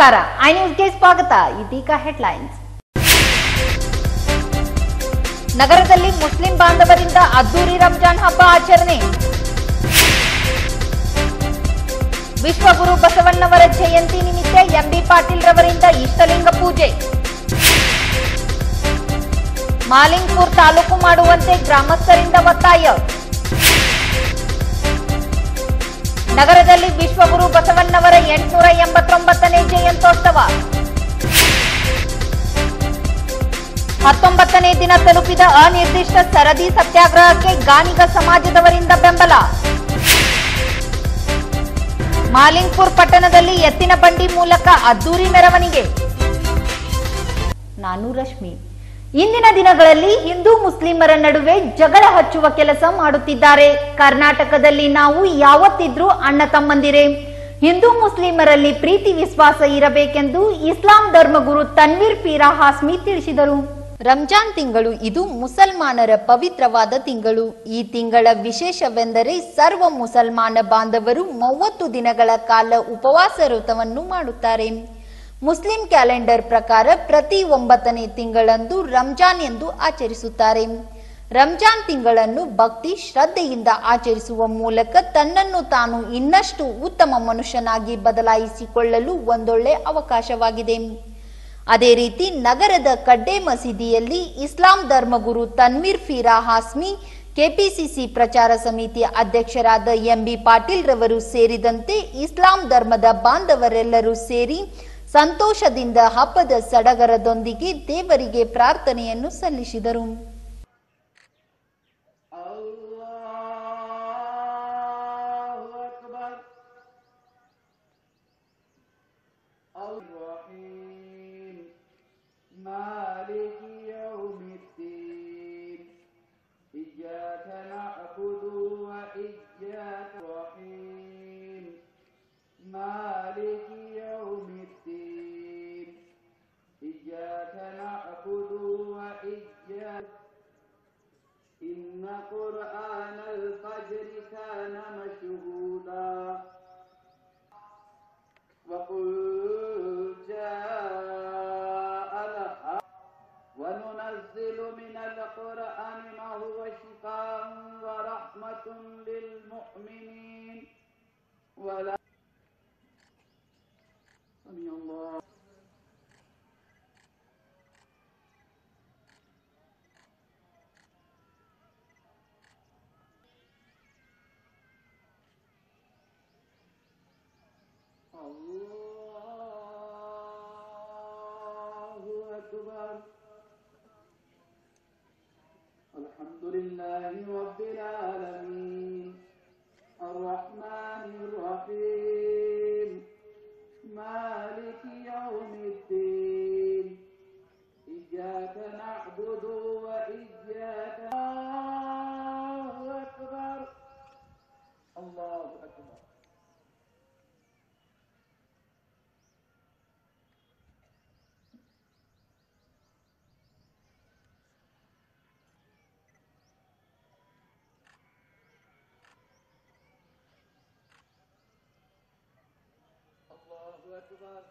ನಮಸ್ಕಾರ, ಐ ನ್ಯೂಸ್ಗೆ ಸ್ವಾಗತ. ಇದೀಗ ಹೆಡ್ಲೈನ್ಸ್. ನಗರದಲ್ಲಿ ಮುಸ್ಲಿಂ ಬಾಂಧವರಿಂದ ಅದ್ದೂರಿ ರಂಜಾನ್ ಹಬ್ಬ ಆಚರಣೆ. ವಿಶ್ವಗುರು ಬಸವಣ್ಣವರ ಜಯಂತಿ ನಿಮಿತ್ತ ಎಂಬಿ ಪಾಟೀಲ್ ರವರಿಂದ ಇಷ್ಟಲಿಂಗ ಪೂಜೆ. ಮಾಲಿಂಗ್ಪುರ್ ತಾಲೂಕು ಮಾಡುವಂತೆ ಗ್ರಾಮಸ್ಥರಿಂದ ಒತ್ತಾಯ. ನಗರದಲ್ಲಿ ವಿಶ್ವಗುರು ಬಸವಣ್ಣವರ 889ನೇ ಜಯಂತ್ಯೋತ್ಸವ. 19ನೇ ದಿನ ತಲುಪಿದ ಅನಿರ್ದಿಷ್ಟ ಸರದಿ ಸತ್ಯಾಗ್ರಹಕ್ಕೆ ಗಾಣಿಗ ಸಮಾಜದವರಿಂದ ಬೆಂಬಲ. ಮಾಲಿಂಗ್ಪುರ್ ಪಟ್ಟಣದಲ್ಲಿ ಎತ್ತಿನ ಬಂಡಿ ಮೂಲಕ ಅದ್ದೂರಿ ಮೆರವಣಿಗೆ. ನಾನು ರಶ್ಮಿ. ಇಂದಿನ ದಿನಗಳಲ್ಲಿ ಹಿಂದೂ ಮುಸ್ಲಿಮರ ನಡುವೆ ಜಗಳ ಹಚ್ಚುವ ಕೆಲಸ ಮಾಡುತ್ತಿದ್ದಾರೆ. ಕರ್ನಾಟಕದಲ್ಲಿ ನಾವು ಯಾವತ್ತಿದ್ರೂ ಅಣ್ಣ ತಮ್ಮಂದಿರೇ. ಹಿಂದೂ ಮುಸ್ಲಿಮರಲ್ಲಿ ಪ್ರೀತಿ ವಿಶ್ವಾಸ ಇರಬೇಕೆಂದು ಇಸ್ಲಾಂ ಧರ್ಮಗುರು ತನ್ವೀರ್ ಪೀರಾ ಹಾಸ್ಮಿ ತಿಳಿಸಿದರು. ರಂಜಾನ್ ತಿಂಗಳು ಇದು ಮುಸಲ್ಮಾನರ ಪವಿತ್ರವಾದ ತಿಂಗಳು. ಈ ತಿಂಗಳ ವಿಶೇಷವೆಂದರೆ ಸರ್ವ ಮುಸಲ್ಮಾನ ಬಾಂಧವರು 30 ದಿನಗಳ ಕಾಲ ಉಪವಾಸ ವ್ರತವನ್ನು ಮಾಡುತ್ತಾರೆ. ಮುಸ್ಲಿಂ ಕ್ಯಾಲೆಂಡರ್ ಪ್ರಕಾರ ಪ್ರತಿ 9ನೇ ತಿಂಗಳಂದು ರಂಜಾನ್ ಎಂದು ಆಚರಿಸುತ್ತಾರೆ. ರಂಜಾನ್ ತಿಂಗಳನ್ನು ಭಕ್ತಿ ಶ್ರದ್ಧೆಯಿಂದ ಆಚರಿಸುವ ಮೂಲಕ ತನ್ನನ್ನು ತಾನು ಇನ್ನಷ್ಟು ಉತ್ತಮ ಮನುಷ್ಯನಾಗಿ ಬದಲಾಯಿಸಿಕೊಳ್ಳಲು ಒಂದೊಳ್ಳೆ ಅವಕಾಶವಾಗಿದೆ. ಅದೇ ರೀತಿ ನಗರದ ಕಡ್ಡೆ ಮಸೀದಿಯಲ್ಲಿ ಇಸ್ಲಾಂ ಧರ್ಮಗುರು ತನ್ವೀರ್ ಪೀರಾ ಹಾಸ್ಮಿ, ಕೆಪಿಸಿಸಿ ಪ್ರಚಾರ ಸಮಿತಿ ಅಧ್ಯಕ್ಷರಾದ ಎಂಬಿ ಪಾಟೀಲ್ ರವರು ಸೇರಿದಂತೆ ಇಸ್ಲಾಂ ಧರ್ಮದ ಬಾಂಧವರೆಲ್ಲರೂ ಸೇರಿ ಸಂತೋಷದಿಂದ ಹಬ್ಬದ ಸಡಗರದೊಂದಿಗೆ ದೇವರಿಗೆ ಪ್ರಾರ್ಥನೆಯನ್ನು ಸಲ್ಲಿಸಿದರು. قرآن الفجر كان مشهودا وقل جاء الحق وننزل من القرآن ما هو شفاء ورحمة للمؤمنين ولا سمع الله. الحمد لله رب العالمين الرحمن الرحيم مالك يوم الدين إياك نعبد وإياك الله أكبر الله أكبر. أكبر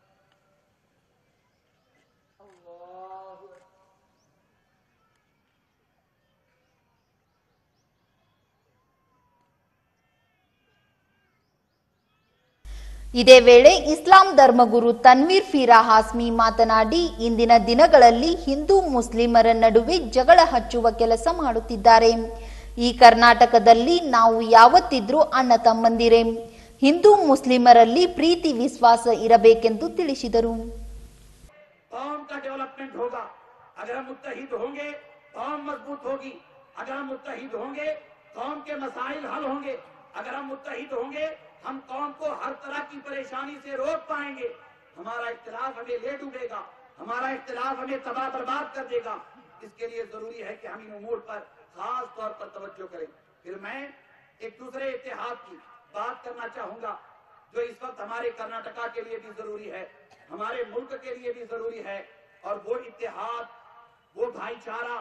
الله أكبر. ಇದೇ ವೇಳೆ ಇಸ್ಲಾಂ ಧರ್ಮಗುರು ತನ್ವೀರ್ ಪೀರಾ ಹಾಸ್ಮಿ ಮಾತನಾಡಿ, ಇಂದಿನ ದಿನಗಳಲ್ಲಿ ಹಿಂದೂ ಮುಸ್ಲಿಮರ ನಡುವೆ ಜಗಳ ಹಚ್ಚುವ ಕೆಲಸ ಮಾಡುತ್ತಿದ್ದಾರೆ. ಈ ಕರ್ನಾಟಕದಲ್ಲಿ ನಾವು ಯಾವತ್ತಿದ್ರೂ ಅಣ್ಣ ತಮ್ಮಂದಿರೇ. ಹಿಂದೂ ಮುಸ್ಲಿಮರಲ್ಲಿ ಪ್ರೀತಿ ವಿಶ್ವಾಸ ಇರಬೇಕೆಂದು ತಿಳಿಸಿದರು. कौम का डेवलपमेंट होगा अगर हम मुत्तहिद होंगे, कौम मजबूत होगी अगर हम मुत्तहिद होंगे, कौम के मसाइल हल होंगे अगर हम मुत्तहिद होंगे, हम कौम को हर तरह की परेशानी से रोक पाएंगे. हमारा इख्तिलाफ हमें ले डूबेगा, हमारा इख्तिलाफ हमें तबाह बर्बाद कर देगा. इसके लिए जरूरी है कि हम इन उमूर पर खास तौर पर तवज्जो करें. फिर मैं एक दूसरे इत्तेहाद की बात करना चाहूंगा जो इस वक्त हमारे कर्नाटका के लिए भी जरूरी है, हमारे मुल्क के लिए भी जरूरी है. और वो इत्तेहाद, वो भाईचारा,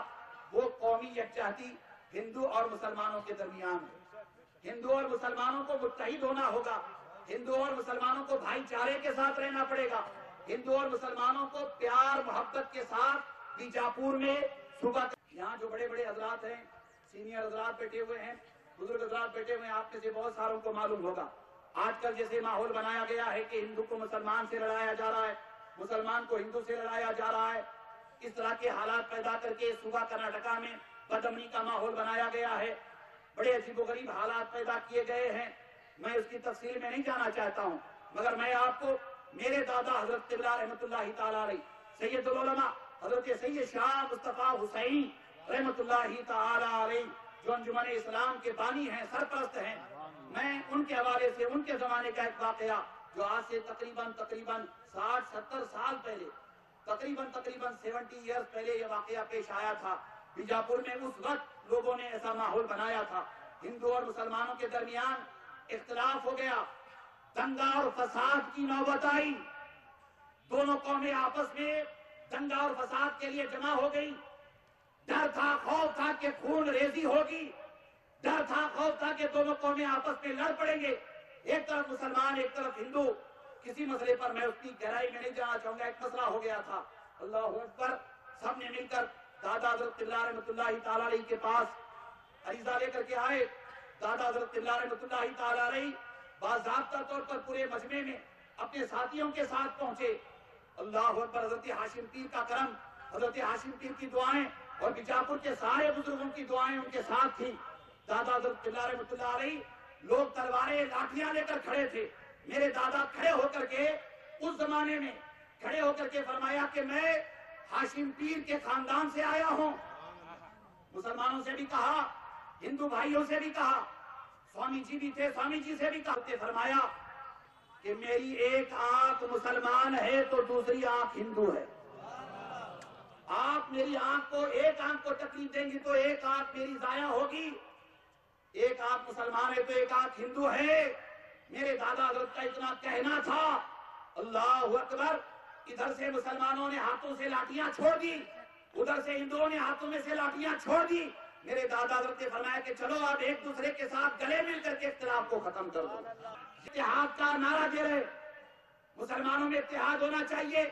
वो कौमी यकजहती हिंदू और मुसलमानों के दरमियान है. हिंदू और मुसलमानों को मुत्तहिद होना होगा, हिंदू और मुसलमानों को भाईचारे के साथ रहना पड़ेगा. हिंदू और मुसलमानों को प्यार मोहब्बत के साथ बीजापुर में सुबह, यहाँ जो बड़े बड़े हजरात हैं, सीनियर हजरात बैठे हुए हैं, बुजुर्ग हजरात बैठे हुए हैं, आप में से बहुत सारों को मालूम होगा आजकल जैसे माहौल बनाया गया है कि हिंदू को मुसलमान से लड़ाया जा रहा है, मुसलमान को हिंदू से लड़ाया जा रहा है, इस तरह के हालात पैदा करके सुबह कर्नाटका में बदअमनी का माहौल बनाया गया है, बड़े अजीबोगरीब हालात पैदा किए गए हैं। मैं उसकी तफसील में नहीं जाना चाहता हूँ, मगर मैं आपको मेरे दादा हजरत क़िबला रहमतुल्लाहि ताला अलैह सैयदुल उलमा हजरत सैयद शाह मुस्तफा हुसैन रहमतुल्लाहि ताला अलैह जो अंजुमन इस्लाम के बानी हैं, सरपरस्त हैं, मैं उनके हवाले से उनके जमाने का एक वाकया जो आज से तकरीबन 60-70 साल पहले, तकरीबन 70 ईयर्स पहले ये वाकया पेश आया था बीजापुर में। उस वक्त लोगों ने ऐसा माहौल बनाया था, हिंदू और मुसलमानों के दरमियान इख्तिलाफ हो गया, दंगा और फसाद की नौबत आई, दोनों कौमें आपस में दंगा और फसाद के लिए जमा हो गई। डर था, खौफ था कि खून रेजी होगी, डर था, खौफ था कि दोनों कौमें आपस में लड़ पड़ेंगे, एक तरफ मुसलमान एक तरफ हिंदू। किसी मसले पर मैं उसकी गहराई में नहीं जाना चाहूंगा, एक मसला हो गया था, अल्लाह अकबर, सबने मिलकर दादा हजरत क़िबला रहमतुल्लाहि ताला अलैह के पास अरीजा लेकर के आए। दादा हजरत क़िबला रहमतुल्लाहि ताला अलैह बाज़ाब्ता तौर पर पूरे मजमे में अपने साथियों के साथ पहुंचे। अल्लाह अकबर, हजरत हाशिम पीर का करम, हजरत हाशिम पीर की दुआएं और बीजापुर के सारे बुजुर्गों की दुआएं उनके साथ थी। दादा हजरत क़िबला रहमतुल्लाहि अलैह, लोग तलवारें लाठियां लेकर खड़े थे, मेरे दादा खड़े होकर के उस जमाने में खड़े होकर के फरमाया कि मैं हाशिम पीर के खानदान से आया हूं। मुसलमानों से भी कहा, हिंदू भाइयों से भी कहा, स्वामी जी भी थे, स्वामी जी से भी कहते, फरमाया कि मेरी एक आंख मुसलमान है तो दूसरी आंख हिंदू है। आप मेरी आंख को, एक आंख को तकलीफ देंगी तो एक आंख मेरी जाया होगी, एक आंख मुसलमान है तो एक आंख हिंदू है। मेरे दादा हजरत का इतना कहना था, अल्लाह अकबर। इधर से मुसलमानों ने हाथों से लाठियां छोड़ दी, उधर से हिंदुओं ने हाथों में से लाठियां छोड़ दी। मेरे दादा हजरत ने फरमाया कि चलो आप एक दूसरे के साथ गले मिलकर के इख्तिलाफ को खत्म कर दो। इत्तेहाद का नारा दे रहे, मुसलमानों में इत्तेहाद होना चाहिए,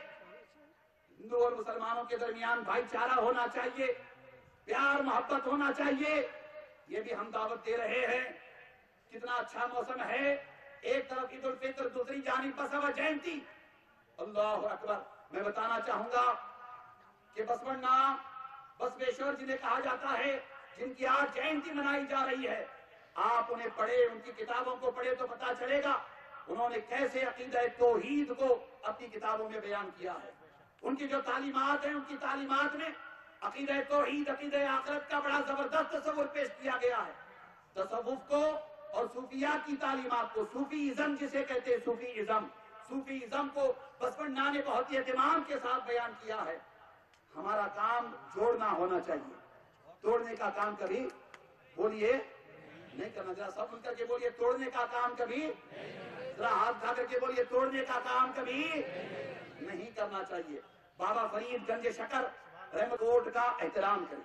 हिंदू और मुसलमानों के दरमियान भाईचारा होना चाहिए, प्यार मोहब्बत होना चाहिए, ये भी हम दावत दे रहे हैं। कितना अच्छा मौसम है, एक तरफ ईद उल फित्र, दूसरी जानिब बसवा जयंती। अल्लाह अकबर। मैं बताना चाहूंगा कि बसवन्ना बसवेश्वर जिन्हें कहा जाता है, जिनकी आज जयंती मनाई जा रही है, आप उन्हें पढ़े, उनकी किताबों को पढ़े तो पता चलेगा उन्होंने कैसे अकीदा तौहीद को अपनी किताबों में बयान किया है। उनकी जो तालीमात है, उनकी तालीमात में अकीदा तौहीद, अकीदा आखिरत का बड़ा जबरदस्त तस्वुर पेश किया गया है। तसव्वुफ को और सूफिया की तालीमात को, सूफीइज्म जिसे कहते हैं, सूफीइज्म को बसवन्ना ने बहुत ही एहतिमाम के साथ बयान किया है। हमारा काम जोड़ना होना चाहिए, तोड़ने का काम कभी, बोलिए, नहीं करना। जरा सब मिलकर के बोलिए, तोड़ने का काम कभी, जरा हाथ उठा करके बोलिए, तोड़ने का काम कभी नहीं करना चाहिए। बाबा फरीद गंज शकर रहमत, कोर्ट का एहतराम करें,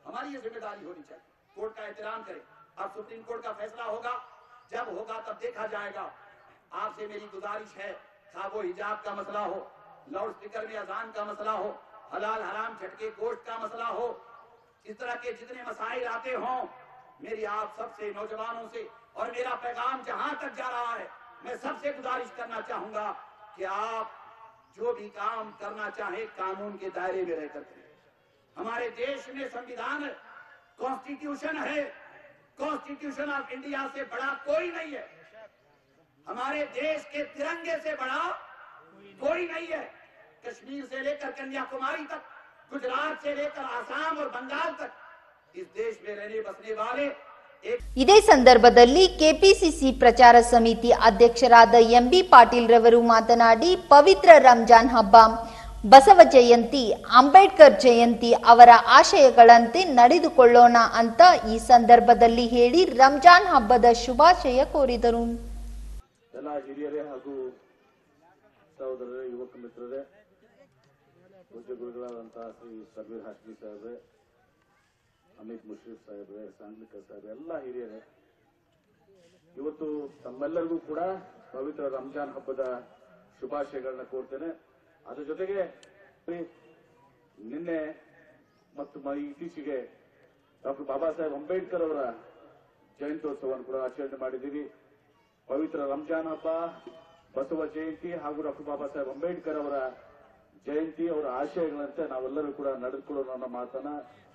हमारी ये जिम्मेदारी होनी चाहिए, कोर्ट का एहतराम करें। अब सुप्रीम कोर्ट का फैसला होगा, जब होगा तब देखा जाएगा। आपसे मेरी गुजारिश है, चाहे वो हिजाब का मसला हो, लाउड स्पीकर में अजान का मसला हो, हलाल हराम झटके गोश्त का मसला हो, इस तरह के जितने मसाइल आते हों, मेरी आप सबसे, नौजवानों से, और मेरा पैगाम जहां तक जा रहा है, मैं सबसे गुजारिश करना चाहूंगा कि आप जो भी काम करना चाहें कानून के दायरे में रहकर करें। हमारे देश में संविधान, कॉन्स्टिट्यूशन है, कॉन्स्टिट्यूशन ऑफ इंडिया से बड़ा कोई नहीं है, हमारे देश के तिरंगे से बड़ा कोई नहीं है। कश्मीर से लेकर कन्याकुमारी तक, गुजरात से लेकर आसाम और बंगाल तक, इस देश में रहने बसने वाले ಇದೇ ಸಂದರ್ಭದಲ್ಲಿ ಕೆಪಿಸಿಸಿ ಪ್ರಚಾರ ಸಮಿತಿ ಅಧ್ಯಕ್ಷರಾದ ಎಂಬಿ ಪಾಟೀಲ್ ರವರು ಮಾತನಾಡಿ, ಪವಿತ್ರ ರಂಜಾನ್ ಹಬ್ಬ, ಬಸವ ಜಯಂತಿ, ಅಂಬೇಡ್ಕರ್ ಜಯಂತಿ ಅವರ ಆಶಯಗಳಂತೆ ನಡೆದುಕೊಳ್ಳೋಣ ಅಂತ ಈ ಸಂದರ್ಭದಲ್ಲಿ ಹೇಳಿ ರಂಜಾನ್ ಹಬ್ಬದ ಶುಭಾಶಯ ಕೋರಿದರು. ಎಲ್ಲ ಹಿರಿಯರೇ ಹಾಗೂ ಸಹೋದರರೇ, ಯುವಕ ಮಿತ್ರರೇ, ಪೂಜ್ಯ ಗುರುಗಳಾದಂತಹ ಶ್ರೀ ಸರ್ವೀರ್ ಹಾಶ್ಮಿ ಸಾಹೇಬ್ರೆ, ಅಮಿತ್ ಮುಶ್ರೀಫ್ ಸಾಹೇಬ್ರೆ, ಸಾಂಗ್ಲಿಕರ್ ಸಾಹೇಬ್ರೆ, ಎಲ್ಲ ಹಿರಿಯರೇ, ಇವತ್ತು ತಮ್ಮೆಲ್ಲರಿಗೂ ಕೂಡ ಪವಿತ್ರ ರಂಜಾನ್ ಹಬ್ಬದ ಶುಭಾಶಯಗಳನ್ನ ಕೋರ್ತೇನೆ. ಅದ್ರ ಜೊತೆಗೆ ನಿನ್ನೆ ಮತ್ತು ಇತ್ತೀಚೆಗೆ ಡಾಕ್ಟರ್ ಬಾಬಾ ಸಾಹೇಬ್ ಅಂಬೇಡ್ಕರ್ ಅವರ ಜಯಂತ್ಯೋತ್ಸವವನ್ನು ಕೂಡ ಆಚರಣೆ ಮಾಡಿದ್ದೀವಿ. ಪವಿತ್ರ ರಂಜಾನ್ ಹಬ್ಬ, ಬಸವ ಜಯಂತಿ ಹಾಗೂ ಡಾಕ್ಟರ್ ಬಾಬಾ ಸಾಹೇಬ್ ಅಂಬೇಡ್ಕರ್ ಅವರ ಜಯಂತಿ, ಅವರ ಆಶಯಗಳಂತೆ ನಾವೆಲ್ಲರೂ ಕೂಡ ನಡೆದುಕೊಳ್ಳೋಣ ಅನ್ನೋ ಮಾತನ್ನ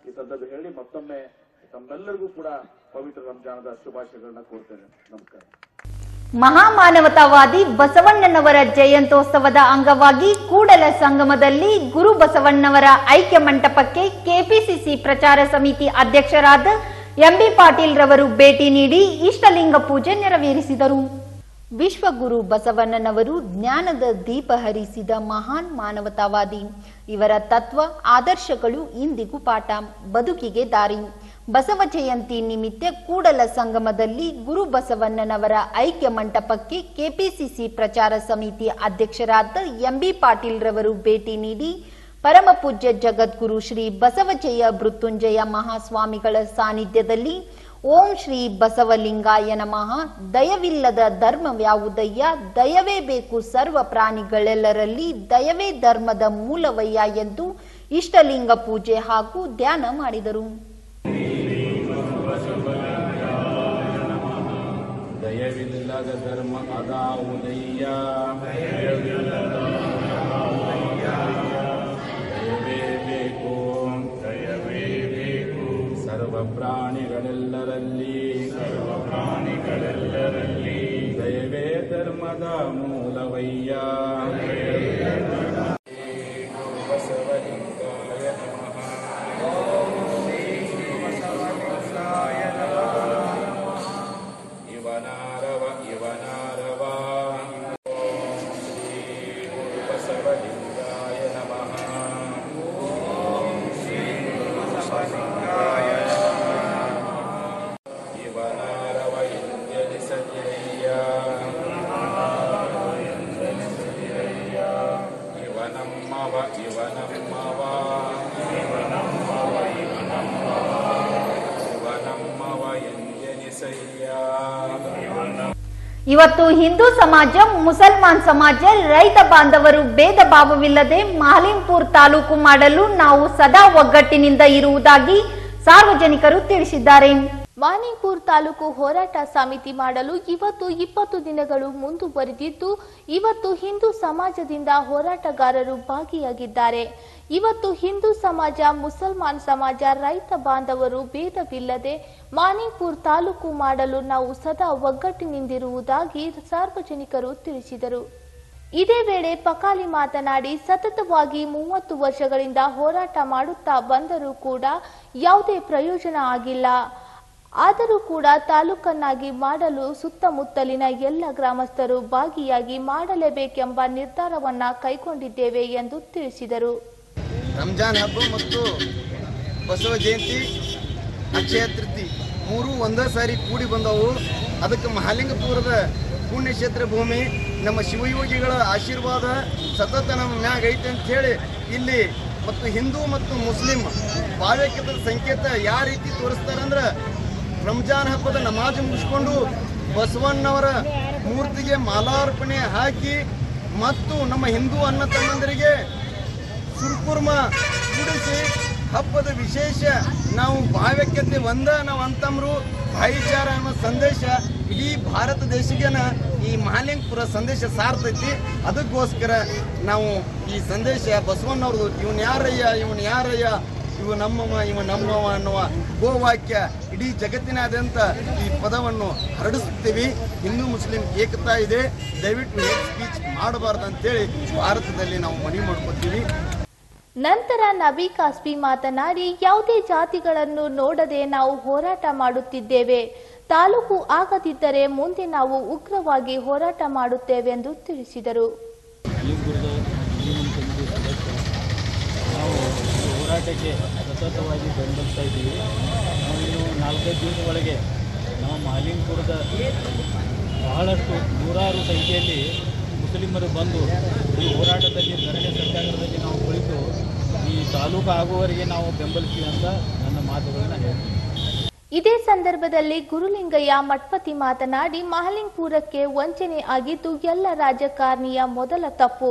ಈ ಸಂದರ್ಭ ಹೇಳಿ ಮತ್ತೊಮ್ಮೆ ತಮ್ಮೆಲ್ಲರಿಗೂ ಕೂಡ ಪವಿತ್ರ ರಂಜಾನದ ಶುಭಾಶಯಗಳನ್ನ ಕೋರ್ತೇನೆ. ನಮಸ್ಕಾರ. ಮಹಾಮಾನವತಾವಾದಿ ಬಸವಣ್ಣನವರ ಜಯಂತ್ಯೋತ್ಸವದ ಅಂಗವಾಗಿ ಕೂಡಲ ಸಂಗಮದಲ್ಲಿ ಗುರು ಬಸವಣ್ಣನವರ ಐಕ್ಯ ಮಂಟಪಕ್ಕೆ ಕೆಪಿಸಿಸಿ ಪ್ರಚಾರ ಸಮಿತಿ ಅಧ್ಯಕ್ಷರಾದ ಎಂಬಿ ಪಾಟೀಲ್ ರವರು ಭೇಟಿ ನೀಡಿ ಇಷ್ಟಲಿಂಗ ಪೂಜೆ ನೆರವೇರಿಸಿದರು. ವಿಶ್ವಗುರು ಬಸವಣ್ಣನವರು ಜ್ಞಾನದ ದೀಪ ಹರಿಸಿದ ಮಹಾನ್ ಮಾನವತಾವಾದಿ. ಇವರ ತತ್ವ ಆದರ್ಶಗಳು ಇಂದಿಗೂ ಪಾಠ, ಬದುಕಿಗೆ ದಾರಿ. ಬಸವ ಜಯಂತಿ ನಿಮಿತ್ತ ಕೂಡಲ ಸಂಗಮದಲ್ಲಿ ಗುರು ಬಸವಣ್ಣನವರ ಐಕ್ಯ ಮಂಟಪಕ್ಕೆ ಕೆಪಿಸಿಸಿ ಪ್ರಚಾರ ಸಮಿತಿ ಅಧ್ಯಕ್ಷರಾದ ಎಂಬಿ ಪಾಟೀಲ್ ರವರು ಭೇಟಿ ನೀಡಿ ಪರಮ ಪೂಜ್ಯ ಜಗದ್ಗುರು ಶ್ರೀ ಬಸವಜಯ ಮೃತ್ಯುಂಜಯ ಮಹಾಸ್ವಾಮಿಗಳ ಸಾನ್ನಿಧ್ಯದಲ್ಲಿ ಓಂ ಶ್ರೀ ಬಸವಲಿಂಗಾಯ ನಮಃ, ದಯವಿಲ್ಲದ ಧರ್ಮವ್ಯಾವುದಯ್ಯ, ದಯವೇ ಬೇಕು ಸರ್ವ ಪ್ರಾಣಿಗಳೆಲ್ಲರಲ್ಲಿ, ದಯವೇ ಧರ್ಮದ ಮೂಲವಯ್ಯ ಎಂದು ಇಷ್ಟಲಿಂಗ ಪೂಜೆ ಹಾಗೂ ಧ್ಯಾನ ಮಾಡಿದರು. ದಯವಿಲ್ಲದ ಧರ್ಮ ಅದಾವುದಯ್ಯ, ದಯವೇ ಬೇಕು ಸರ್ವ ಪ್ರಾಣಿಗಳೆಲ್ಲರಲ್ಲಿ, ದಯವೇ ಧರ್ಮದ ಮೂಲವಯ್ಯ. ಬಸವಲಿಂಗಾಯ ಇವತ್ತು ಹಿಂದೂ ಸಮಾಜ, ಮುಸಲ್ಮಾನ್ ಸಮಾಜ, ರೈತ ಬಾಂಧವರು ಭೇದ ಭಾವವಿಲ್ಲದೆ ಮಾಲಿಂಪುರ್ ತಾಲೂಕು ಮಾಡಲು ನಾವು ಸದಾ ಒಗ್ಗಟ್ಟಿನಿಂದ ಇರುವುದಾಗಿ ಸಾರ್ವಜನಿಕರು ತಿಳಿಸಿದ್ದಾರೆ. ಮಾಲಿಂಪುರ್ ತಾಲೂಕು ಹೋರಾಟ ಸಮಿತಿ ಮಾಡಲು ಇವತ್ತು 20 ದಿನಗಳು ಮುಂದುವರೆದಿದ್ದು, ಇವತ್ತು ಹಿಂದೂ ಸಮಾಜದಿಂದ ಹೋರಾಟಗಾರರು ಭಾಗಿಯಾಗಿದ್ದಾರೆ. ಇವತ್ತು ಹಿಂದೂ ಸಮಾಜ, ಮುಸಲ್ಮಾನ್ ಸಮಾಜ, ರೈತ ಬಾಂಧವರು ಭೇದವಿಲ್ಲದೆ ಮಾಲಿಂಪುರ್ ತಾಲೂಕು ಮಾಡಲು ನಾವು ಸದಾ ಒಗ್ಗಟ್ಟಿನಿಂದಿರುವುದಾಗಿ ಸಾರ್ವಜನಿಕರು ತಿಳಿಸಿದರು. ಇದೇ ವೇಳೆ ಪಕಾಲಿ ಮಾತನಾಡಿ, ಸತತವಾಗಿ 30 ವರ್ಷಗಳಿಂದ ಹೋರಾಟ ಮಾಡುತ್ತಾ ಬಂದರೂ ಕೂಡ ಯಾವುದೇ ಪ್ರಯೋಜನ ಆಗಿಲ್ಲ. ಆದರೂ ಕೂಡ ತಾಲೂಕನ್ನಾಗಿ ಮಾಡಲು ಸುತ್ತಮುತ್ತಲಿನ ಎಲ್ಲ ಗ್ರಾಮಸ್ಥರು ಭಾಗಿಯಾಗಿ ಮಾಡಲೇಬೇಕೆಂಬ ನಿರ್ಧಾರವನ್ನ ಕೈಗೊಂಡಿದ್ದೇವೆ ಎಂದು ತಿಳಿಸಿದರು. ರಂಜಾನ್ ಹಬ್ಬ ಮತ್ತು ಬಸವ ಜಯಂತಿ, ಅಕ್ಷಯ ತೃತೀಯ ಮೂರು ಒಂದೇ ಸಾರಿ ಕೂಡಿ ಬಂದವು. ಅದಕ್ಕೆ ಮಹಾಲಿಂಗಪುರದ ಪುಣ್ಯಕ್ಷೇತ್ರ ಭೂಮಿ, ನಮ್ಮ ಶಿವಯೋಗಿಗಳ ಆಶೀರ್ವಾದ ಸತತ ನಮ್ಮ ಮ್ಯಾಗ ಐತೆ ಅಂತ ಹೇಳಿ ಇಲ್ಲಿ ಮತ್ತು ಹಿಂದೂ ಮತ್ತು ಮುಸ್ಲಿಂ ಭಾವೈಕ್ಯದ ಸಂಕೇತ ಯಾವ ರೀತಿ ತೋರಿಸ್ತಾರಂದ್ರೆ, ರಂಜಾನ್ ಹಬ್ಬದ ನಮಾಜ್ ಮುಗಿಸ್ಕೊಂಡು ಬಸವಣ್ಣವರ ಮೂರ್ತಿಗೆ ಮಾಲಾರ್ಪಣೆ ಹಾಕಿ ಮತ್ತು ನಮ್ಮ ಹಿಂದೂ ಅಣ್ಣ ತಮ್ಮಂದರಿಗೆ ಸುರ್ಕುರ್ಮ ಕೂಡಿಸಿ ಹಬ್ಬದ ವಿಶೇಷ ನಾವು ಭಾವೈಕ್ಯತೆ ನಾವು ಅಂತಮ್ರು ಭಾಯಿಚಾರ ಅನ್ನೋ ಸಂದೇಶ ಇಡೀ ಭಾರತ ದೇಶಗೇನ ಈ ಮಹಾಲಿಂಗಪುರ ಸಂದೇಶ ಸಾರ್ತೈತಿ. ಅದಕ್ಕೋಸ್ಕರ ನಾವು ಈ ಸಂದೇಶ ಬಸವಣ್ಣವ್ರದ್ದು ಇವನ್ ಯಾರಯ್ಯ ಇವ ನಮ್ಮವ ಅನ್ನುವ ಗೋವಾಕ್ಯ ಇಡೀ ಜಗತ್ತಿನಾದ್ಯಂತ ಈ ಪದವನ್ನು ಹರಡಿಸುತ್ತೀವಿ. ಹಿಂದೂ ಮುಸ್ಲಿಂ ಏಕತಾ ಇದೆ, ದಯವಿಟ್ಟು ಹೇಟ್ ಸ್ಪೀಚ್ ಮಾಡಬಾರ್ದಂತೇಳಿ ಭಾರತದಲ್ಲಿ ನಾವು ಮನವಿ ಮಾಡ್ಕೊತೀವಿ. ನಂತರ ನಬಿ ಕಾಸ್ಬಿ ಮಾತನಾಡಿ, ಯಾವುದೇ ಜಾತಿಗಳನ್ನು ನೋಡದೆ ನಾವು ಹೋರಾಟ ಮಾಡುತ್ತಿದ್ದೇವೆ. ತಾಲೂಕು ಆಗದಿದ್ದರೆ ಮುಂದೆ ನಾವು ಉಗ್ರವಾಗಿ ಹೋರಾಟ ಮಾಡುತ್ತೇವೆಂದು ತಿಳಿಸಿದರು. ಹೋರಾಟಕ್ಕೆ ಸತತವಾಗಿ ಬೆಂಬಲಿಸ್ತಾ ಇದ್ದೀವಿ. ನಾವು ಇನ್ನು 4-5 ದಿನದ ಒಳಗೆ ನಮ್ಮ ಮಾಲಿಂಗಪುರದ ಬಹಳಷ್ಟು ನೂರಾರು ಸಂಖ್ಯೆಯಲ್ಲಿ ಮುಸ್ಲಿಮರು ಬಂದು ಈ ಹೋರಾಟದಲ್ಲಿ ಧರಣಿ ಸತ್ಯಾಗ್ರಹದಲ್ಲಿ ನಾವು ಕುಳಿತು ಈ ತಾಲೂಕು ಆಗುವವರೆಗೆ ನಾವು ಬೆಂಬಲಿಸ್ತೀವಿ ಅಂತ ನನ್ನ ಮಾತುಗಳನ್ನ ಹೇಳ್ತೀನಿ. ಇದೇ ಸಂದರ್ಭದಲ್ಲಿ ಗುರುಲಿಂಗಯ್ಯ ಮಠಪತಿ ಮಾತನಾಡಿ ಮಹಾಲಿಂಗಪುರಕ್ಕೆ ವಂಚನೆ ಆಗಿದ್ದು ಎಲ್ಲ ರಾಜಕಾರಣಿಯ ಮೊದಲ ತಪ್ಪು.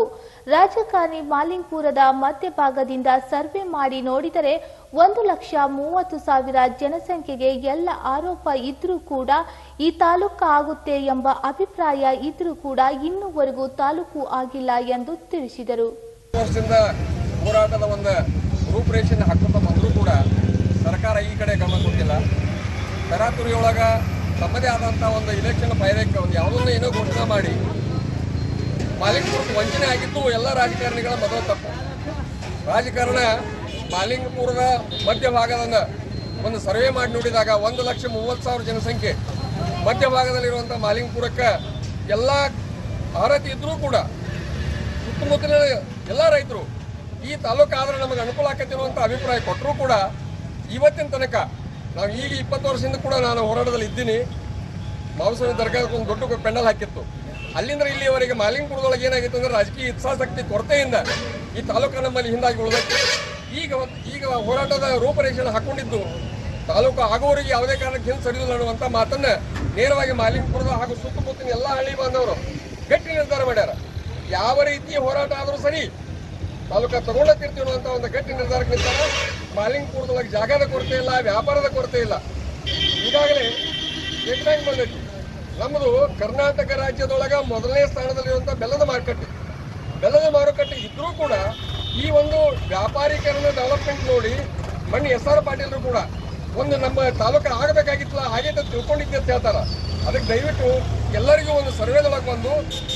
ರಾಜಕಾರಣಿ ಮಹಾಲಿಂಗಪುರದ ಮಧ್ಯಭಾಗದಿಂದ ಸರ್ವೆ ಮಾಡಿ ನೋಡಿದರೆ 1,30,000 ಜನಸಂಖ್ಯೆಗೆ ಎಲ್ಲ ಆರೋಪ ಇದ್ರೂ ಕೂಡ ಈ ತಾಲೂಕು ಆಗುತ್ತೆ ಎಂಬ ಅಭಿಪ್ರಾಯ ಇದ್ರೂ ಕೂಡ ಇನ್ನೂವರೆಗೂ ತಾಲೂಕು ಆಗಿಲ್ಲ ಎಂದು ತಿಳಿಸಿದರು. ವರ್ಷದಿಂದ ಹೋರಾಟದ ಒಂದು ರೂಪರೇಷೆ ಹಾಕುತ್ತಾ ಬಂದರೂ ಕೂಡ ಸರ್ಕಾರ ಈ ಕಡೆ ಗಮನ ಕೊಟ್ಟಿಲ್ಲ. ತರಾತುರಿಯೊಳಗ ತಮ್ಮದೇ ಆದಂಥ ಒಂದು ಇಲೆಕ್ಷನ್ ಪೈರಕ್ಕೆ ಒಂದು ಯಾವುದನ್ನ ಏನೋ ಘೋಷಣೆ ಮಾಡಿ ಮಹಾಲಿಂಗಪುರಕ್ಕೆ ವಂಚನೆ ಆಗಿದ್ದು ಎಲ್ಲ ರಾಜಕಾರಣಿಗಳ ಮೊದಲ ತಪ್ಪು. ರಾಜಕಾರಣ ಮಹಾಲಿಂಗಪುರದ ಮಧ್ಯಭಾಗದ ಒಂದು ಸರ್ವೆ ಮಾಡಿ ನೋಡಿದಾಗ 1,30,000 ಜನಸಂಖ್ಯೆ ಮಧ್ಯಭಾಗದಲ್ಲಿರುವಂಥ ಮಹಾಲಿಂಗಪುರಕ್ಕೆ ಎಲ್ಲ ಅರ್ಹತೆ ಇದ್ದರೂ ಕೂಡ ಸುತ್ತಮುತ್ತಲಿನ ಎಲ್ಲ ರೈತರು ಈ ತಾಲೂಕು ಆದ್ರೆ ನಮಗೆ ಅನುಕೂಲ ಆಕೈತಿ ಅನ್ನುವಂಥ ಅಭಿಪ್ರಾಯ ಕೊಟ್ಟರೂ ಕೂಡ ಇವತ್ತಿನ ತನಕ ನಾವು ಈಗ 20 ವರ್ಷದಿಂದ ಕೂಡ ನಾನು ಹೋರಾಟದಲ್ಲಿ ಇದ್ದೀನಿ. ಮಾವಸ್ವಾಮಿ ದರ್ಗಾಕ್ಕೆ ಒಂದು ದೊಡ್ಡ ಪೆಂಡಲ್ ಹಾಕಿತ್ತು. ಅಲ್ಲಿಂದ ಇಲ್ಲಿಯವರೆಗೆ ಮಹಾಲಿಂಗಪುರದೊಳಗೆ ಏನಾಗಿತ್ತು ಅಂದರೆ ರಾಜಕೀಯ ಇಚ್ಛಾಶಕ್ತಿ ಕೊರತೆಯಿಂದ ಈ ತಾಲೂಕು ನಮ್ಮಲ್ಲಿ ಹಿಂದಾಗಿ ಉಳಿದಕ್ಕೆ ಈಗ ಹೋರಾಟದ ರೂಪರೇಷೆ ಹಾಕೊಂಡಿದ್ದು ತಾಲೂಕು ಆಗೋರಿಗೆ ಯಾವುದೇ ಕಾರಣಕ್ಕೆ ಹಿಂದೆ ಸರಿದಿಲ್ಲ ಅನ್ನುವಂಥ ಮಾತನ್ನ ನೇರವಾಗಿ ಮಹಾಲಿಂಗಪುರದ ಹಾಗೂ ಸುತ್ತಮುತ್ತಲಿನ ಎಲ್ಲ ಹಳ್ಳಿ ಬಾಂಧವರು ಗಟ್ಟಿ ನಿರ್ಧಾರ ಮಾಡ್ಯಾರ. ಯಾವ ರೀತಿಯ ಹೋರಾಟ ಆದರೂ ಸರಿ ತಾಲೂಕು ತಗೊಂಡೋಗ್ತಿರ್ತೀವಿ ಅನ್ನುವಂಥ ಒಂದು ಗಟ್ಟಿ ನಿರ್ಧಾರಕ್ಕೆ ನಿಂತಾರ. ಮಹಾಲಿಂಗಪುರದೊಳಗೆ ಜಾಗದ ಕೊರತೆ ಇಲ್ಲ, ವ್ಯಾಪಾರದ ಕೊರತೆ ಇಲ್ಲ. ಈಗಾಗಲೇ ಸ್ಟೇಟ್ ಬಂದೈತಿ. ನಮ್ಮದು ಕರ್ನಾಟಕ ರಾಜ್ಯದೊಳಗೆ ಮೊದಲನೇ ಸ್ಥಾನದಲ್ಲಿರುವಂಥ ಬೆಲ್ಲದ ಮಾರುಕಟ್ಟೆ ಇದ್ರೂ ಕೂಡ ಈ ಒಂದು ವ್ಯಾಪಾರೀಕರಣ ಡೆವಲಪ್ಮೆಂಟ್ ನೋಡಿ ಮಣ್ಣಿ SR ಪಾಟೀಲ್ರು ಕೂಡ ಒಂದು ನಮ್ಮ ತಾಲೂಕು ಆಗಬೇಕಾಗಿತ್ತಲ್ಲ ಹಾಗೆ ತಿಳ್ಕೊಂಡಿದ್ದೆ ಅಂತ ಹೇಳ್ತಾರ. ಅದಕ್ಕೆ ದಯವಿಟ್ಟು ಎಲ್ಲರಿಗೂ ಒಂದು ಸರ್ವೇದೊಳಗೆ ಬಂದು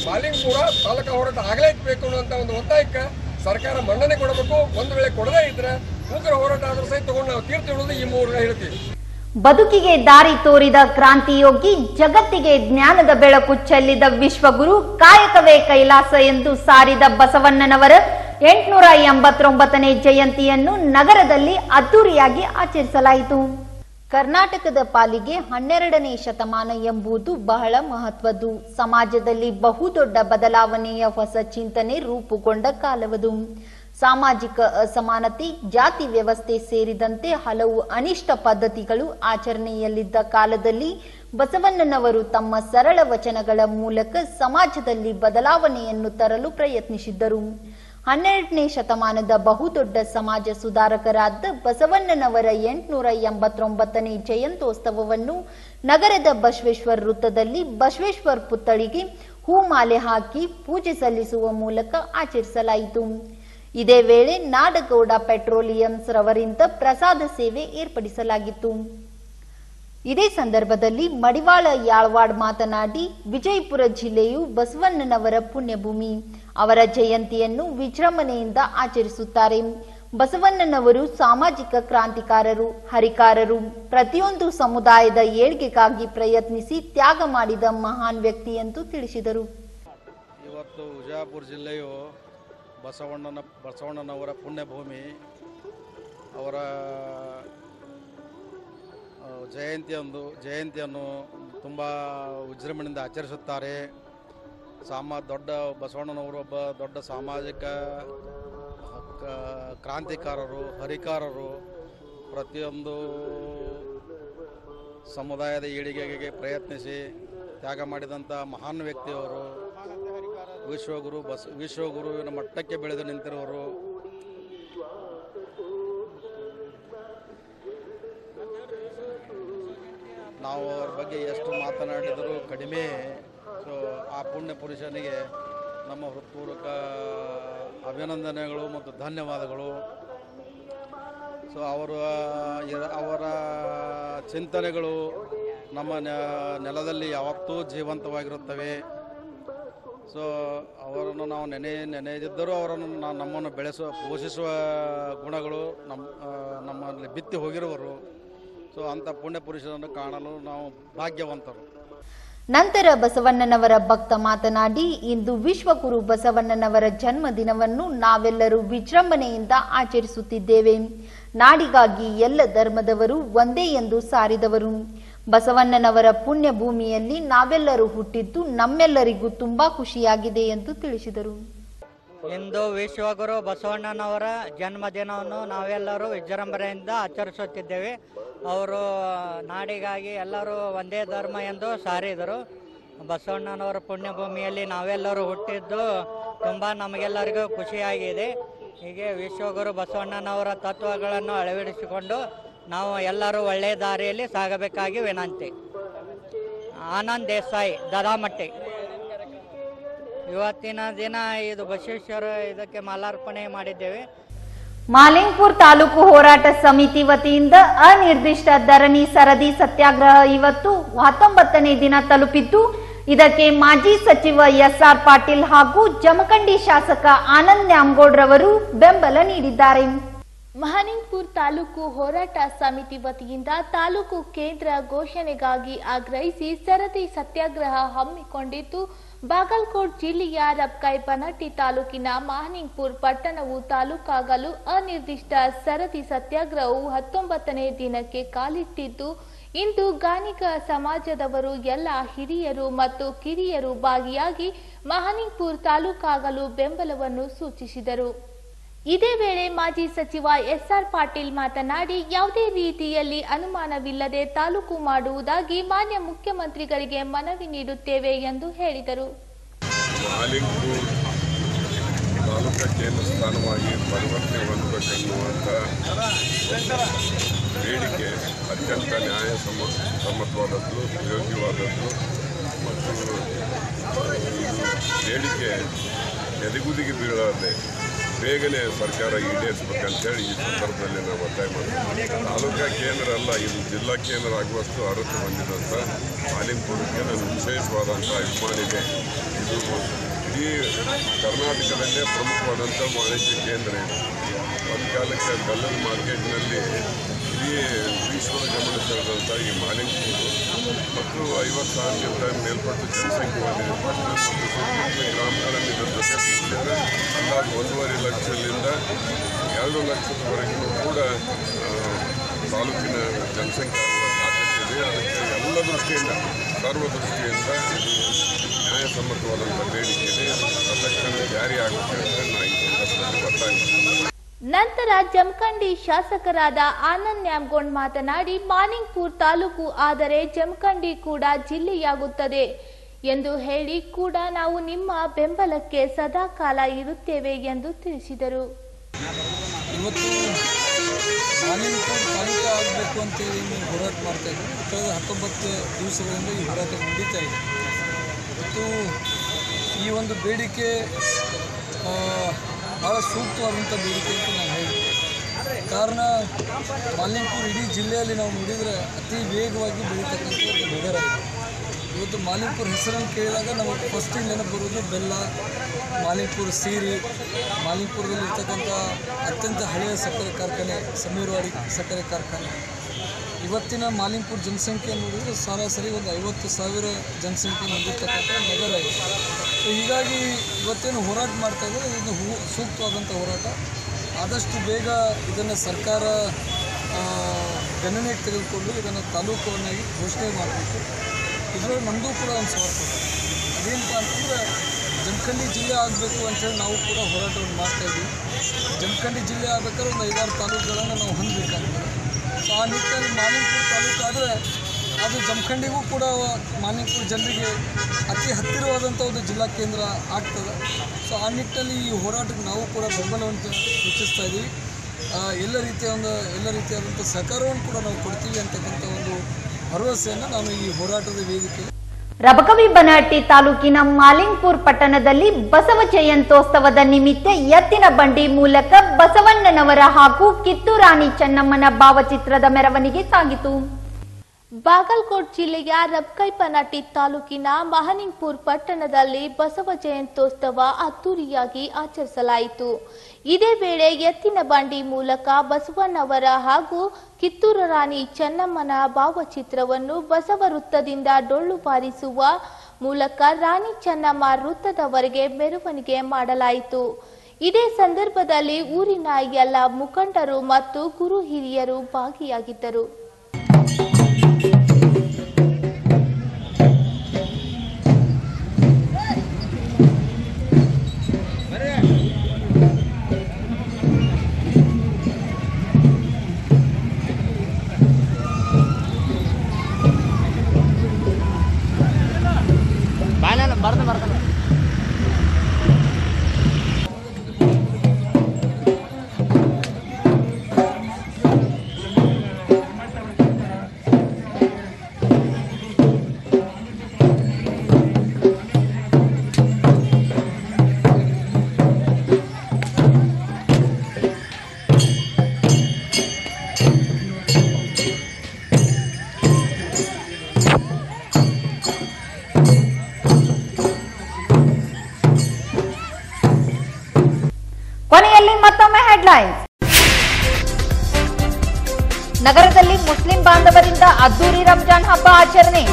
ಮಹಾಲಿಂಗಪುರ ತಾಲೂಕು ಹೋರಾಟ ಆಗಲೇಬೇಕು ಅನ್ನುವಂಥ ಒಂದು ಒತ್ತಾಯಕ್ಕೆ ಸರ್ಕಾರ ಮನ್ನಣೆ ಕೊಡಬೇಕು. ಒಂದು ವೇಳೆ ಕೊಡದೇ ಇದ್ರೆ ಉಗ್ರ ಹೋರಾಟ ಆದ್ರೂ ಸಹಿತ ತಗೊಂಡು ನಾವು ತೀರ್ಥ ಹೇಳೋದು ಈ ಮೂರು ಹೇಳ್ತೀವಿ. ಬದುಕಿಗೆ ದಾರಿ ತೋರಿದ ಕ್ರಾಂತಿಯೋಗಿ, ಜಗತ್ತಿಗೆ ಜ್ಞಾನದ ಬೆಳಕು ಚೆಲ್ಲಿದ ವಿಶ್ವಗುರು, ಕಾಯಕವೇ ಕೈಲಾಸ ಎಂದು ಸಾರಿದ ಬಸವಣ್ಣನವರ 889ನೇ ಜಯಂತಿಯನ್ನು ನಗರದಲ್ಲಿ ಅದ್ದೂರಿಯಾಗಿ ಆಚರಿಸಲಾಯಿತು. ಕರ್ನಾಟಕದ ಪಾಲಿಗೆ 12ನೇ ಶತಮಾನ ಎಂಬುದು ಬಹಳ ಮಹತ್ವದ್ದು. ಸಮಾಜದಲ್ಲಿ ಬಹುದೊಡ್ಡ ಬದಲಾವಣೆಯ ಹೊಸ ಚಿಂತನೆ ರೂಪುಗೊಂಡ ಕಾಲವದು. ಸಾಮಾಜಿಕ ಅಸಮಾನತೆ, ಜಾತಿ ವ್ಯವಸ್ಥೆ ಸೇರಿದಂತೆ ಹಲವು ಅನಿಷ್ಟ ಪದ್ಧತಿಗಳು ಆಚರಣೆಯಲ್ಲಿದ್ದ ಕಾಲದಲ್ಲಿ ಬಸವಣ್ಣನವರು ತಮ್ಮ ಸರಳ ವಚನಗಳ ಮೂಲಕ ಸಮಾಜದಲ್ಲಿ ಬದಲಾವಣೆಯನ್ನು ತರಲು ಪ್ರಯತ್ನಿಸಿದ್ದರು. 12ನೇ ಶತಮಾನದ ಬಹುದೊಡ್ಡ ಸಮಾಜ ಸುಧಾರಕರಾದ ಬಸವಣ್ಣನವರ 889ನೇ ಜಯಂತ್ಯೋತ್ಸವವನ್ನು ನಗರದ ಬಸವೇಶ್ವರ ವೃತ್ತದಲ್ಲಿ ಬಸವೇಶ್ವರ ಪುತ್ಥಳಿಗೆ ಹೂಮಾಲೆ ಹಾಕಿ ಪೂಜೆ ಸಲ್ಲಿಸುವ ಮೂಲಕ ಆಚರಿಸಲಾಯಿತು. ಇದೇ ವೇಳೆ ನಾಡಗೌಡ ಪೆಟ್ರೋಲಿಯಂಸ್ ರವರಿಂದ ಪ್ರಸಾದ ಸೇವೆ ಏರ್ಪಡಿಸಲಾಗಿತ್ತು. ಇದೇ ಸಂದರ್ಭದಲ್ಲಿ ಮಡಿವಾಳ ಯಾಳವಾಡ್ ಮಾತನಾಡಿ, ವಿಜಯಪುರ ಜಿಲ್ಲೆಯು ಬಸವಣ್ಣನವರ ಪುಣ್ಯಭೂಮಿ. ಅವರ ಜಯಂತಿಯನ್ನು ವಿಜೃಂಭಣೆಯಿಂದ ಆಚರಿಸುತ್ತಾರೆ. ಬಸವಣ್ಣನವರು ಸಾಮಾಜಿಕ ಕ್ರಾಂತಿಕಾರರು, ಹರಿಕಾರರು, ಪ್ರತಿಯೊಂದು ಸಮುದಾಯದ ಏಳ್ಗೆಗಾಗಿ ಪ್ರಯತ್ನಿಸಿ ತ್ಯಾಗ ಮಾಡಿದ ಮಹಾನ್ ವ್ಯಕ್ತಿ ಎಂದು ತಿಳಿಸಿದರು. ಇವತ್ತು ವಿಜಯಪುರ ಜಿಲ್ಲೆಯು ಬಸವಣ್ಣನವರ ಪುಣ್ಯಭೂಮಿ. ಅವರ ಜಯಂತಿಯನ್ನು ತುಂಬ ವಿಜೃಂಭಣೆಯಿಂದ ಆಚರಿಸುತ್ತಾರೆ. ಬಸವಣ್ಣನವರು ಒಬ್ಬ ದೊಡ್ಡ ಸಾಮಾಜಿಕ ಕ್ರಾಂತಿಕಾರರು, ಹರಿಕಾರರು, ಪ್ರತಿಯೊಂದು ಸಮುದಾಯದ ಏಳಿಗೆಗೆ ಪ್ರಯತ್ನಿಸಿ ತ್ಯಾಗ ಮಾಡಿದಂಥ ಮಹಾನ್ ವ್ಯಕ್ತಿಯವರು. ವಿಶ್ವಗುರುವಿನ ಮಟ್ಟಕ್ಕೆ ಬೆಳೆದು ನಿಂತಿರುವರು. ನಾವು ಅವ್ರ ಬಗ್ಗೆ ಎಷ್ಟು ಮಾತನಾಡಿದರೂ ಕಡಿಮೆ. ಸೊ ಆ ಪುಣ್ಯ ಪುರುಷನಿಗೆ ನಮ್ಮ ಹೃತ್ಪೂರ್ವಕ ಅಭಿನಂದನೆಗಳು ಮತ್ತು ಧನ್ಯವಾದಗಳು. ಸೊ ಅವರ ಚಿಂತನೆಗಳು ನಮ್ಮ ನೆಲದಲ್ಲಿ ಯಾವತ್ತೂ ಜೀವಂತವಾಗಿರುತ್ತವೆ. ಸೊ ಅವರನ್ನು ನಾವು ನೆನೆದಿದ್ದರೂ ಅವರನ್ನು ನಮ್ಮನ್ನು ಪೋಷಿಸುವ ಗುಣಗಳು ನಮ್ಮಲ್ಲಿ ಬಿತ್ತಿ ಹೋಗಿರುವರು. ಸೊ ಅಂಥ ಪುಣ್ಯ ಪುರುಷರನ್ನು ಕಾಣಲು ನಾವು ಭಾಗ್ಯವಂತರು. ನಂತರ ಬಸವಣ್ಣನವರ ಭಕ್ತ ಮಾತನಾಡಿ, ಇಂದು ವಿಶ್ವಗುರು ಬಸವಣ್ಣನವರ ಜನ್ಮ ದಿನವನ್ನು ನಾವೆಲ್ಲರೂ ವಿಜೃಂಭಣೆಯಿಂದ ಆಚರಿಸುತ್ತಿದ್ದೇವೆ. ನಾಡಿಗಾಗಿ ಎಲ್ಲ ಧರ್ಮದವರು ಒಂದೇ ಎಂದು ಸಾರಿದವರು. ಬಸವಣ್ಣನವರ ಪುಣ್ಯ ಭೂಮಿಯಲ್ಲಿ ನಾವೆಲ್ಲರೂ ಹುಟ್ಟಿದ್ದು ನಮ್ಮೆಲ್ಲರಿಗೂ ತುಂಬಾ ಖುಷಿಯಾಗಿದೆ ಎಂದು ತಿಳಿಸಿದರು. ಇಂದು ವಿಶ್ವಗುರು ಬಸವಣ್ಣನವರ ಜನ್ಮದಿನವನ್ನು ನಾವೆಲ್ಲರೂ ವಿಜೃಂಭಣೆಯಿಂದ ಆಚರಿಸುತ್ತಿದ್ದೇವೆ. ಅವರು ನಾಡಿಗಾಗಿ ಎಲ್ಲರೂ ಒಂದೇ ಧರ್ಮ ಎಂದು ಸಾರಿದರು. ಬಸವಣ್ಣನವರ ಪುಣ್ಯಭೂಮಿಯಲ್ಲಿ ನಾವೆಲ್ಲರೂ ಹುಟ್ಟಿದ್ದು ತುಂಬ ನಮಗೆಲ್ಲರಿಗೂ ಖುಷಿಯಾಗಿದೆ. ಹೀಗೆ ವಿಶ್ವಗುರು ಬಸವಣ್ಣನವರ ತತ್ವಗಳನ್ನು ಅಳವಡಿಸಿಕೊಂಡು ನಾವು ಎಲ್ಲರೂ ಒಳ್ಳೆಯ ದಾರಿಯಲ್ಲಿ ಸಾಗಬೇಕಾಗಿ ವಿನಂತಿ. ಆನಂದ್ ದೇಸಾಯಿ, ದದಾಮಟ್ಟಿ. ಇವತ್ತಿನ ದಿನ ಇದು ಬಸವೇಶ್ವರ ಇದಕ್ಕೆ ಮಾಲಾರ್ಪಣೆ ಮಾಡಿದ್ದೇವೆ. ಮಾಲಿಂಗ್ಪುರ್ ತಾಲೂಕು ಹೋರಾಟ ಸಮಿತಿ ವತಿಯಿಂದ ಅನಿರ್ದಿಷ್ಟ ಧರಣಿ ಸರದಿ ಸತ್ಯಾಗ್ರಹ ಇವತ್ತು 19ನೇ ದಿನ ತಲುಪಿದ್ದು, ಇದಕ್ಕೆ ಮಾಜಿ ಸಚಿವ ಎಸ್ಆರ್ ಪಾಟೀಲ್ ಹಾಗೂ ಜಮಖಂಡಿ ಶಾಸಕ ಆನಂದ್ ನ್ಯಾಮಗೌಡ್ ರವರು ಬೆಂಬಲ ನೀಡಿದ್ದಾರೆ. ಮಹಾಲಿಂಗ್ಪುರ್ ತಾಲೂಕು ಹೋರಾಟ ಸಮಿತಿ ವತಿಯಿಂದ ತಾಲೂಕು ಕೇಂದ್ರ ಘೋಷಣೆಗಾಗಿ ಆಗ್ರಹಿಸಿ ಸರದಿ ಸತ್ಯಾಗ್ರಹ ಹಮ್ಮಿಕೊಂಡಿದ್ದು, ಬಾಗಲಕೋಟ್ ಜಿಲ್ಲೆಯ ರಬಕೈಬನಹಟ್ಟಿ ತಾಲೂಕಿನ ಮಹಾಲಿಂಗ್ಪುರ್ ಪಟ್ಟಣವು ತಾಲೂಕಾಗಲು ಅನಿರ್ದಿಷ್ಟ ಸರದಿ ಸತ್ಯಾಗ್ರಹವು 19ನೇ ದಿನಕ್ಕೆ ಕಾಲಿಟ್ಟಿದ್ದು, ಇಂದು ಗಾಣಿಗ ಸಮಾಜದವರು ಎಲ್ಲ ಹಿರಿಯರು ಮತ್ತು ಕಿರಿಯರು ಭಾಗಿಯಾಗಿ ಮಹಾಲಿಂಗ್ಪುರ್ ತಾಲೂಕಾಗಲು ಬೆಂಬಲವನ್ನು ಸೂಚಿಸಿದರು. ಇದೇ ವೇಳೆ ಮಾಜಿ ಸಚಿವ ಎಸ್ಆರ್ ಪಾಟೀಲ್ ಮಾತನಾಡಿ, ಯಾವುದೇ ರೀತಿಯಲ್ಲಿ ಅನುಮಾನವಿಲ್ಲದೆ ತಾಲೂಕು ಮಾಡುವುದಾಗಿ ಮಾನ್ಯ ಮುಖ್ಯಮಂತ್ರಿಗಳಿಗೆ ಮನವಿ ನೀಡುತ್ತೇವೆ ಎಂದು ಹೇಳಿದರು. ಮಾಲಿಂಗ್ಪುರ್ ತಾಲೂಕಾ ಕೇಂದ್ರ ಸ್ಥಾನವಾಗಿ ಪರಿವರ್ತನೆ ಹೊಂದಬೇಕೆನ್ನುವಂಥ ಬೇಡಿಕೆ ಅತ್ಯಂತ ನ್ಯಾಯಸಮ್ಮತವಾದದ್ದು, ಯೋಗ್ಯವಾದದ್ದು ಮತ್ತು ಬೇಡಿಕೆ ಎದೆಗುದಿಗೆ ಬೀಳದೆ ಬೇಗನೆ ಸರ್ಕಾರ ಈಡೇರಿಸಬೇಕಂತೇಳಿ ಈ ಸಂದರ್ಭದಲ್ಲಿ ನಾವು ಒತ್ತಾಯ ಮಾಡ್ತೀವಿ. ತಾಲೂಕಾ ಕೇಂದ್ರ ಅಲ್ಲ, ಇದು ಜಿಲ್ಲಾ ಕೇಂದ್ರ ಆಗುವಷ್ಟು ಅರ್ಹತೆ ಹೊಂದಿದಂಥ ಮಾಲಿಂಗ್ಪುರಕ್ಕೆ ನನ್ನ ವಿಶೇಷವಾದಂಥ ಅಭಿಮಾನ ಇದೆ. ಇದು ಇಡೀ ಕರ್ನಾಟಕದಲ್ಲೇ ಪ್ರಮುಖವಾದಂಥ ವಾಣಿಜ್ಯ ಕೇಂದ್ರ ಇದೆ. ಒಂದು ಕಾಲಕ್ಕೆ ಗಲ್ಲದ ಮಾರ್ಕೆಟ್ನಲ್ಲಿ ಇಡೀ ವಿಶ್ವದ ಗಮನ ಸೆಳೆದಂಥ ಈ ಮಾಲಿಂಗ್ಪುರ ಮತ್ತು 50,000ಕ್ಕಿಂತ ಮೇಲ್ಪಟ್ಟು ಜನಸಂಖ್ಯೆ ಹೊಂದಿದೆ. ಪಟ್ಟಣ ಮತ್ತು ಸುತ್ತಮುತ್ತ ಗ್ರಾಮಗಳಲ್ಲಿ ಇದರ ಜೊತೆ ಸೇರಿದರೆ ಅಂದಾಜು 1.5 ಲಕ್ಷದಿಂದ 2 ಲಕ್ಷದವರೆಗೂ ಕೂಡ ತಾಲೂಕಿನ ಜನಸಂಖ್ಯೆ ಆಗುವ ಸಾಧ್ಯತೆ ಇದೆ. ಅದಕ್ಕೆ ಎಲ್ಲ ದೃಷ್ಟಿಯಿಂದ, ಸರ್ವ ದೃಷ್ಟಿಯಿಂದ ಇದು ನ್ಯಾಯಸಮ್ಮತವಾದಂಥ ಬೇಡಿಕೆ ಇದೆ. ತಕ್ಷಣ ಜಾರಿಯಾಗಬೇಕಂತ ನಾನು ಈ ಸಂದರ್ಭದಲ್ಲಿ ಒತ್ತಾಯ ಮಾಡ್ತೀನಿ. ನಂತರ ಜಮಖಂಡಿ ಶಾಸಕರಾದ ಆನಂದ್ ನ್ಯಾಮಗೌಡ್ ಮಾತನಾಡಿ, ಮಾಲಿಂಗ್ಪುರ್ ತಾಲೂಕು ಆದರೆ ಜಮಖಂಡಿ ಕೂಡ ಜಿಲ್ಲೆಯಾಗುತ್ತದೆ ಎಂದು ಹೇಳಿ ಕೂಡ ನಾವು ನಿಮ್ಮ ಬೆಂಬಲಕ್ಕೆ ಸದಾಕಾಲ ಇರುತ್ತೇವೆ ಎಂದು ತಿಳಿಸಿದರು. ಇವತ್ತು ಮಾಲಿಂಗ್ಪುರ್ ತಾಲೂಕು ಆಗಬೇಕು ಅಂತೇಳಿ ಹೋರಾಟ ಮಾಡ್ತಾ ಇದ್ದೀವಿ. ಕಳೆದ 19 ದಿವಸಗಳಿಂದ ಈ ಹೋರಾಟ ನಡೀತಾ ಇದೆ. ಮತ್ತು ಈ ಒಂದು ಬೇಡಿಕೆ ಭಾಳ ಸೂಕ್ತವಾದಂಥ ಬೇಡಿಕೆ ಅಂತ ನಾನು ಹೇಳ್ತೀನಿ. ಕಾರಣ ಮಾಲಿಂಗ್ಪುರ್ ಇಡೀ ಜಿಲ್ಲೆಯಲ್ಲಿ ನಾವು ನೋಡಿದರೆ ಅತಿ ವೇಗವಾಗಿ ಬೆಳೀತಕ್ಕಂಥ ಒಂದು ನಗರ ಇದೆ. ಇವತ್ತು ಮಾಲಿಂಗ್ಪುರ್ ಹೆಸರನ್ನು ಕೇಳಿದಾಗ ನಮಗೆ ಫಸ್ಟಿಗೆ ನೆನಪು ಬರೋದು ಬೆಲ್ಲ, ಮಾಲಿಂಗ್ಪುರ್ ಸೀರೆ, ಮಾಲಿಂಗ್ಪುರದಲ್ಲಿ ಇರ್ತಕ್ಕಂಥ ಅತ್ಯಂತ ಹಳೆಯ ಸಕ್ಕರೆ ಕಾರ್ಖಾನೆ ಸಮೀರ್ವಾಡಿ ಸಕ್ಕರೆ ಕಾರ್ಖಾನೆ. ಇವತ್ತಿನ ಮಾಲಿಂಗ್ಪುರ್ ಜನಸಂಖ್ಯೆ ನೋಡಿದರೆ ಸರಾಸರಿ ಒಂದು 50,000 ಜನಸಂಖ್ಯೆ ಹೊಂದಿರತಕ್ಕಂಥ ನಗರ ಇದೆ. ಸೊ ಹೀಗಾಗಿ ಇವತ್ತೇನು ಹೋರಾಟ ಮಾಡ್ತಾ ಇದ್ದಾರೆ ಇದು ಸೂಕ್ತವಾದಂಥ ಹೋರಾಟ. ಆದಷ್ಟು ಬೇಗ ಇದನ್ನು ಸರ್ಕಾರ ಗಣನೆಗೆ ತೆಗೆದುಕೊಂಡು ಇದನ್ನು ತಾಲೂಕನ್ನಾಗಿ ಘೋಷಣೆ ಮಾಡಬೇಕು. ಇದರಲ್ಲಿ ನಮ್ಮದು ಕೂಡ ಒಂದು ಸ್ವಾರ್ಥ ಇದೆ. ಅದೇನಪ್ಪ ಅಂತಂದರೆ ಜಮಖಂಡಿ ಜಿಲ್ಲೆ ಆಗಬೇಕು ಅಂಥೇಳಿ ನಾವು ಕೂಡ ಹೋರಾಟವನ್ನು ಮಾಡ್ತಾಯಿದ್ದೀವಿ. ಜಮಖಂಡಿ ಜಿಲ್ಲೆ ಆಗಬೇಕಾದ್ರೆ ಒಂದು 5-6 ತಾಲೂಕುಗಳನ್ನು ನಾವು ಹೊಂದಬೇಕಾಗ್ತದೆ. ಸೊ ಆ ನಿಟ್ಟಿನಲ್ಲಿ ಮಾಲಿಂಗ್ಪುರ ತಾಲೂಕು ಆದರೆ ಅದು ಜಮಖಂಡಿಗೂ ಕೂಡ ಮಾಲಿಂಗ್ಪುರ ಜನರಿಗೆ ಅತಿ ಹತ್ತಿರವಾದಂಥ ಒಂದು ಜಿಲ್ಲಾ ಕೇಂದ್ರ ಆಗ್ತದೆ. ಸೊ ಆ ನಿಟ್ಟಿನಲ್ಲಿ ಈ ಹೋರಾಟಕ್ಕೆ ನಾವು ಕೂಡ ಬೆಂಬಲವನ್ನು ಸೂಚಿಸ್ತಾ ಇದ್ದೀವಿ. ಎಲ್ಲ ರೀತಿಯಾದಂಥ ಸಹಕಾರವನ್ನು ಕೂಡ ನಾವು ಕೊಡ್ತೀವಿ ಅಂತಕ್ಕಂಥ ಒಂದು ಭರವಸೆಯನ್ನು ನಾನು ಈ ಹೋರಾಟದ ವೇದಿಕೆಯಲ್ಲಿ. ರಬಕವಿಬನಹಟ್ಟಿ ತಾಲೂಕಿನ ಮಾಲಿಂಗ್ಪುರ್ ಪಟ್ಟಣದಲ್ಲಿ ಬಸವ ಜಯಂತ್ಯೋತ್ಸವದ ನಿಮಿತ್ತ ಎತ್ತಿನ ಬಂಡಿ ಮೂಲಕ ಬಸವಣ್ಣನವರ ಹಾಗೂ ಕಿತ್ತೂರಾಣಿ ಚೆನ್ನಮ್ಮನ ಭಾವಚಿತ್ರದ ಮೆರವಣಿಗೆ ಸಾಗಿತು. ಬಾಗಲಕೋಟ್ ಜಿಲ್ಲೆಯ ರಬಕೈಬನಹಟ್ಟಿ ತಾಲೂಕಿನ ಮಹಾಲಿಂಗ್ಪುರ್ ಪಟ್ಟಣದಲ್ಲಿ ಬಸವ ಜಯಂತ್ಯೋತ್ಸವ ಅದ್ದೂರಿಯಾಗಿ ಆಚರಿಸಲಾಯಿತು. ಇದೇ ವೇಳೆ ಎತ್ತಿನ ಬಂಡಿ ಮೂಲಕ ಬಸವಣ್ಣವರ ಹಾಗೂ ಕಿತ್ತೂರು ರಾಣಿ ಚೆನ್ನಮ್ಮನ ಭಾವಚಿತ್ರವನ್ನು ಬಸವ ವೃತ್ತದಿಂದ ಡೊಳ್ಳು ಬಾರಿಸುವ ಮೂಲಕ ರಾಣಿ ಚೆನ್ನಮ್ಮ ವೃತ್ತದವರೆಗೆ ಮೆರವಣಿಗೆ ಮಾಡಲಾಯಿತು. ಇದೇ ಸಂದರ್ಭದಲ್ಲಿ ಊರಿನ ಎಲ್ಲ ಮುಖಂಡರು ಮತ್ತು ಗುರು ಹಿರಿಯರು ಭಾಗಿಯಾಗಿದ್ದರು. ಹೆಡ್ಲೈನ್ಸ್. ನಗರದಲ್ಲಿ ಮುಸ್ಲಿಂ ಬಾಂಧವರಿಂದ ಅದ್ದೂರಿ ರಂಜಾನ್ ಹಬ್ಬ ಆಚರಣೆ.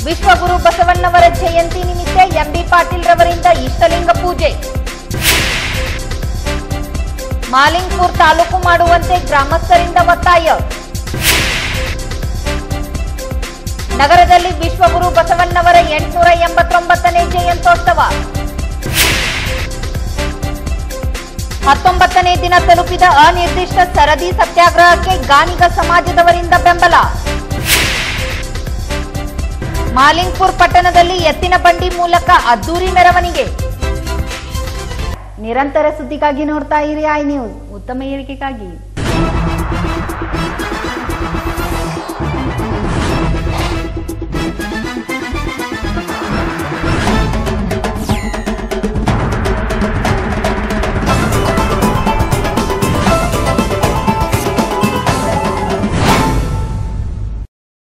ವಿಶ್ವಗುರು ಬಸವಣ್ಣವರ ಜಯಂತಿ ನಿಮಿತ್ತ ಎಂಬಿ ಪಾಟೀಲ್ ರವರಿಂದ ಇಷ್ಟಲಿಂಗ ಪೂಜೆ. ಮಾಲಿಂಗ್ಪುರ್ ತಾಲೂಕು ಮಾಡುವಂತೆ ಗ್ರಾಮಸ್ಥರಿಂದ ಒತ್ತಾಯ. ನಗರದಲ್ಲಿ ವಿಶ್ವಗುರು ಬಸವಣ್ಣವರ 889ನೇ ಜಯಂತ್ಯೋತ್ಸವ. 19ನೇ ದಿನ ತಲುಪಿದ ಅನಿರ್ದಿಷ್ಟ ಸರದಿ ಸತ್ಯಾಗ್ರಹಕ್ಕೆ ಗಾಣಿಗ ಸಮಾಜದವರಿಂದ ಬೆಂಬಲ. ಮಾಲಿಂಗ್ಪುರ್ ಪಟ್ಟಣದಲ್ಲಿ ಎತ್ತಿನ ಬಂಡಿ ಮೂಲಕ ಅದ್ದೂರಿ ಮೆರವಣಿಗೆ. ನಿರಂತರ ಸುದ್ದಿಗಾಗಿ ನೋಡ್ತಾ ಇರಿ ಐ ನ್ಯೂಸ್, ಉತ್ತಮ ಹೇಳಿಕೆಗಾಗಿ